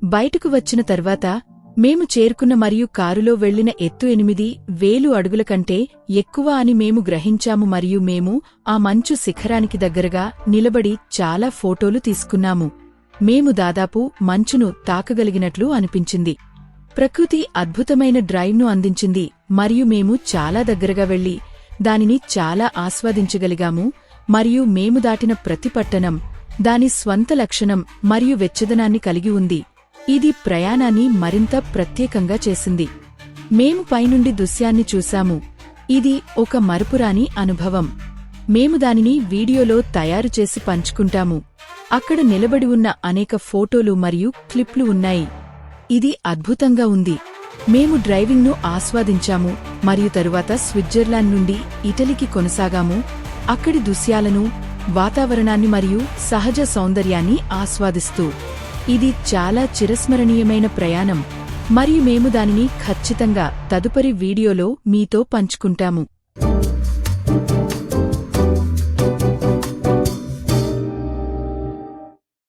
బయటకు వచ్చిన తర్వాత మేము చేరుకున్న మరియు కారులో వెళ్లిన ఎత్తు 8,000 అడుగుల కంటే ఎక్కువ అని మేము గ్రహించాము మరియు మేము ఆ మంచు శిఖరానికి దగ్గరగా నిలబడి చాలా ఫోటోలు తీసుకున్నాము. మేము దాదాపు మంచును తాకగలిగినట్లు అనిపించింది. ప్రకృతి అద్భుతమైన డ్రైవ్ను అందించింది మరియు మేము చాలా దగ్గరగా వెళ్లి దానిని చాలా ఆస్వాదించగలిగాము మరియు మేము దాటిన ప్రతి పట్టణం దాని స్వంత లక్షణం మరియు వెచ్చదనాన్ని కలిగి ఉంది. ఇది ప్రయాణాన్ని మరింత ప్రత్యేకంగా చేసింది. మేము పైనుండి దృశ్యాన్ని చూశాము. ఇది ఒక మరపురాని అనుభవం. మేము దానిని వీడియోలో తయారుచేసి పంచుకుంటాము. అక్కడ నిలబడి ఉన్న అనేక ఫోటోలు మరియు క్లిప్లు ఉన్నాయి. ఇది అద్భుతంగా ఉంది. మేము డ్రైవింగ్ను ఆస్వాదించాము మరియు తరువాత స్విట్జర్లాండ్ నుండి ఇటలీకి కొనసాగాము, అక్కడి దృశ్యాలను, వాతావరణాన్ని మరియు సహజ సౌందర్యాన్ని ఆస్వాదిస్తూ. ఇది చాలా చిరస్మరణీయమైన ప్రయాణం మరియు మేము దానిని ఖచ్చితంగా తదుపరి వీడియోలో మీతో పంచుకుంటాము.